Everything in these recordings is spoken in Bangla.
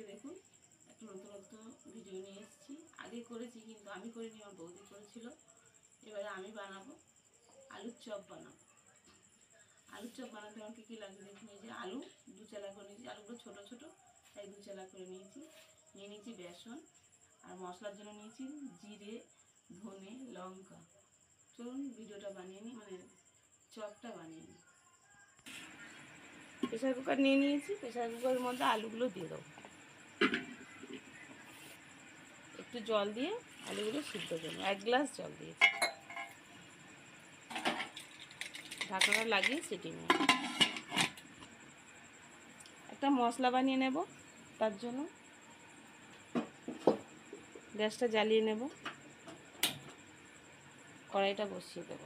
আজকে দেখুন একটু নতুন ভিডিও নিয়ে এসেছি। আগে করেছি কিন্তু আমি করিনি, আমার বৌদি করেছিল। এবারে আমি বানাবো, আলুর চপ বানাবো। আলুর চপ বানাতে আমার কী কী লাগবে দেখুন। এই যে আলু 2 চালা করে নিয়েছি, আলুগুলো ছোটো ছোটো তাই 2 চালা করে নিয়েছি। নিয়ে নিয়েছি বেসন, আর মশলার জন্য নিয়েছি জিরে, ধনে, লঙ্কা। চলুন ভিডিওটা বানিয়ে নিই, মানে চপটা বানিয়ে নিই। প্রেসার কুকার নিয়ে নিয়েছি, প্রেসার কুকারের মধ্যে আলুগুলো দিয়ে দেবো। একটু জল দিয়ে আলুগুলো সিদ্ধ করবো, 1 গ্লাস জল দিয়েছি। ঢাকনাটা লাগিয়ে সিটি নেব। একটা মশলা বানিয়ে নেব, তার জন্য গ্যাসটা জ্বালিয়ে নেব, কড়াইটা বসিয়ে দেব,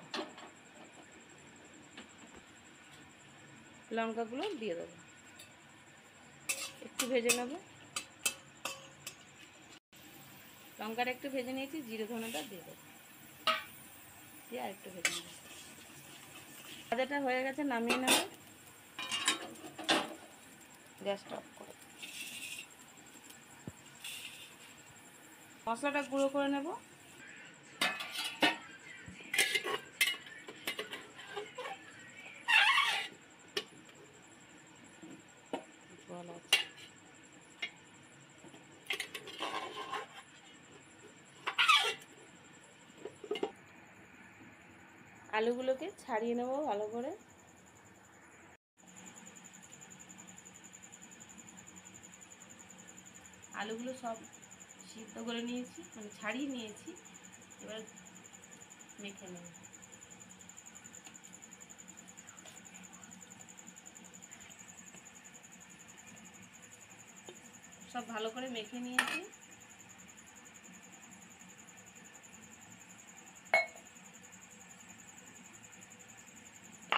লঙ্কাগুলো দিয়ে দেবো, একটু ভেজে নেব। লঙ্কাটা একটু ভেজে নিয়েছি, জিরে ধনেটা দিয়ে দেবো, দিয়ে আর একটু ভেজে নেব। ভাজাটা হয়ে গেছে, নামিয়ে নেব, গ্যাসটা অফ করে। মশলাটা গুঁড়ো করে নেব। জল আছে, আলুগুলোকে ছাড়িয়ে নেব ভালো করে। আলুগুলো সব সিদ্ধ করে নিয়েছি, মানে ছাড়িয়ে নিয়েছি। এবার মেখে নেব। সব ভালো করে মেখে নিয়েছি।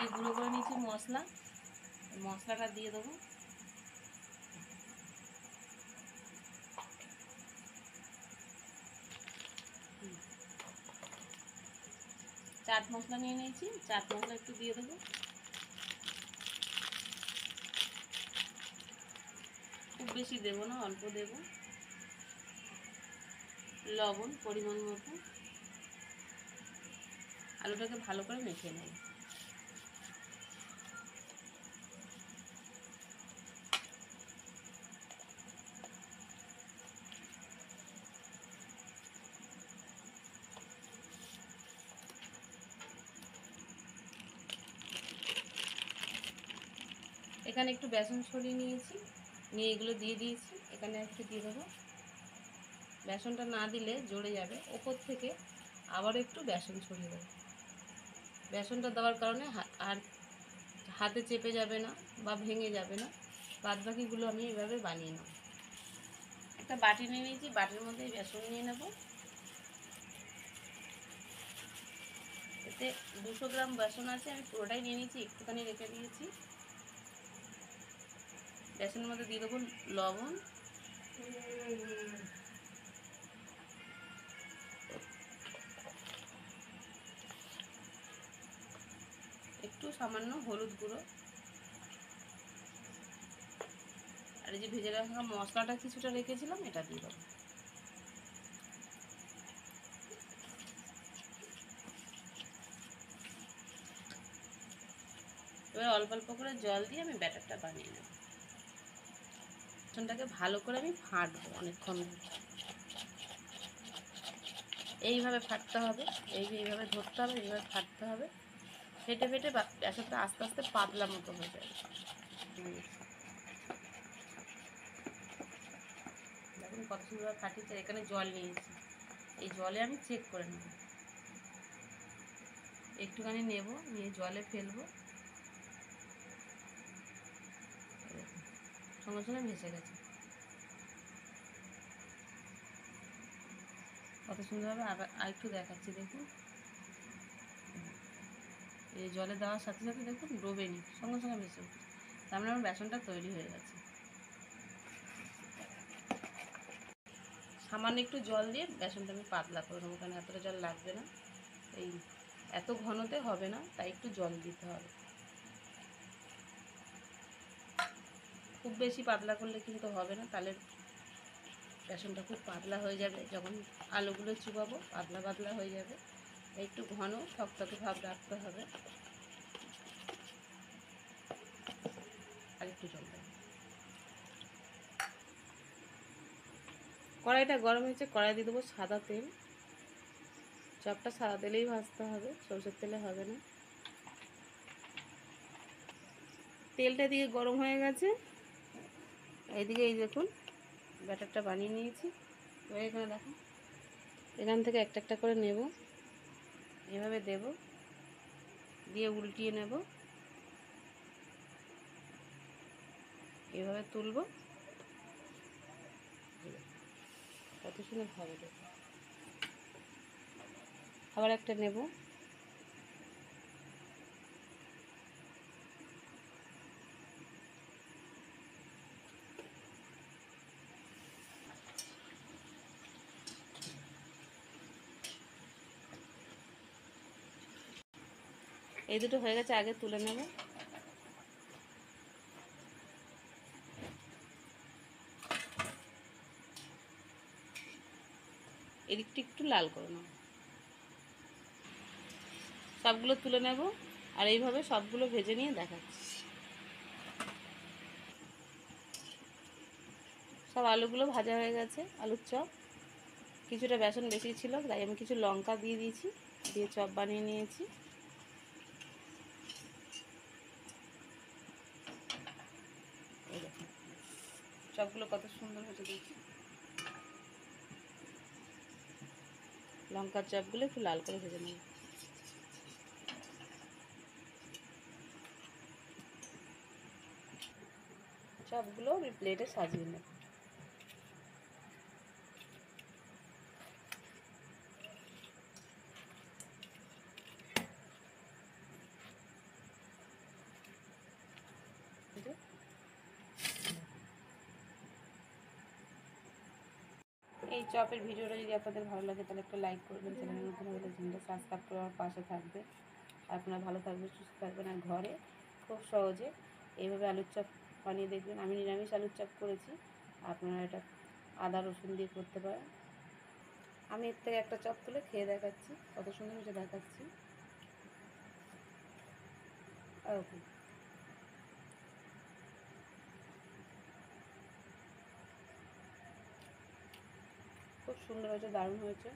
এই গুঁড়ো করে নিয়েছি মশলা, মশলাটা দিয়ে দেবো। চাট মশলা নিয়ে নিয়েছি, চাট মশলা একটু দিয়ে দেবো। খুব বেশি দেবো না, অল্প দেব। লবণ পরিমাণ মতো। আলুটাকে ভালো করে মেখে নেব। এখানে একটু বেসন ছড়িয়ে নিয়েছি, নিয়ে এগুলো দিয়ে দিয়েছি। এখানে একটু দিয়ে দেবো। বেসনটা না দিলে জড়ে যাবে, ওপর থেকে আবার একটু বেসন ছড়িয়ে দেবো। বেসনটা দেওয়ার কারণে আর হাতে চেপে যাবে না বা ভেঙে যাবে না। বাদ বাকিগুলো আমি এভাবে বানিয়ে নেব। একটা বাটি নিয়ে নিয়েছি, বাটির মধ্যে বেসন নিয়ে নেব। এতে 200 গ্রাম বেসন আছে, আমি পুরোটাই নিয়ে নিয়েছি, একটুখানি রেখে দিয়েছি। বেসনের মধ্যে দিয়ে দেবো লবণ, একটু সামান্য হলুদ গুঁড়ো, আর এই যে ভেজে রাখা মশলাটা কিছুটা রেখেছিলাম, এটা দিয়ে দেবো। এবার অল্প অল্প করে জল দিয়ে আমি ব্যাটারটা বানিয়ে নেব। বেসনটাকে ভালো করে আমি ফাটবো অনেকক্ষণ। এইভাবে ফাটতে হবে, এইভাবে ধরতে হবে, এইভাবে ফাটতে হবে। ফেটে ফেটে বেসনটা আস্তে আস্তে পাতলা মতো হয়ে যাবে। দেখুন কত সুন্দর ফাটিয়েছে। এখানে জল নিয়েছি, এই জলে আমি চেক করে নেব। একটুখানি নেব, নিয়ে জলে ফেলবো, সঙ্গে সঙ্গে ভেসে গেছে। কত সুন্দরভাবে আবার আরেকটু দেখাচ্ছি দেখুন। এই জলে দেওয়ার সাথে সাথে দেখুন ডোবেনি, সঙ্গে সঙ্গে ভেসে উঠছে। তার মানে আমার বেসনটা তৈরি হয়ে গেছে। সামান্য একটু জল দিয়ে বেসনটা আমি পাতলা করে নেবো, কারণ এতটা জল লাগবে না। এই এত ঘনতে হবে না, তাই একটু জল দিতে হবে। খুব বেশি পাতলা করলে কিন্তু হবে না, তাহলে বেসনটা খুব পাতলা হয়ে যাবে, যখন আলুগুলো চুবাবো পাতলা পাতলা হয়ে যাবে, একটু ঘন থকথকে ভাব রাখতে হবে। আর একটু জল দেবো। কড়াইটা গরম হয়েছে, কড়াই দিয়ে দেবো সাদা তেল। চপটা সাদা তেলেই ভাজতে হবে, সরষের তেলে হবে না। তেলটা দিকে গরম হয়ে গেছে, এইদিকে এই দেখুন ব্যাটারটা বানিয়ে নিয়েছি। এবার এখানে দেখো, এখান থেকে একটা একটা করে নেব, এভাবে দেব, দিয়ে উল্টিয়ে নেব, এভাবে তুলব। কত সুন্দর ভাবে দেবো। আবার একটা নেব, এই দুটো হয়ে গেছে, আগে তুলে নেব। এদিকটা একটু লাল করে নেব, সবগুলো তুলে নেব। আর এইভাবে সবগুলো ভেজে নিয়ে দেখাচ্ছি। সব আলুগুলো ভাজা হয়ে গেছে, আলুর চপ। কিছুটা বেসন বেশি ছিল, তাই আমি কিছু লঙ্কা দিয়ে দিয়েছি, দিয়ে চপ বানিয়ে নিয়েছি। এই দেখুন চপগুলো কত সুন্দর হয়েছে দেখছি। লঙ্কার চপগুলো একটু লাল করে ভেজে নেব। চপগুলো আমি প্লেটে সাজিয়ে নেব। এই চপের ভিডিওটা যদি আপনাদের ভালো লাগে তাহলে একটা লাইক করবেন, চ্যানেলের নতুন হলে চ্যানেলটা সাবস্ক্রাইব করে আমার পাশে থাকবে। আপনারা ভালো থাকবেন, সুস্থ থাকবেন। আর ঘরে খুব সহজে এইভাবে আলুর চপ বানিয়ে দেখবেন। আমি নিরামিষ আলুর চপ করেছি, আপনারা এটা আদা রসুন দিয়ে করতে পারেন। আমি এর থেকে একটা চপ তুলে খেয়ে দেখাচ্ছি, কত সুন্দর হয়েছে দেখাচ্ছি। ওকে, খুব সুন্দর হয়েছে, দারুণ হয়েছে।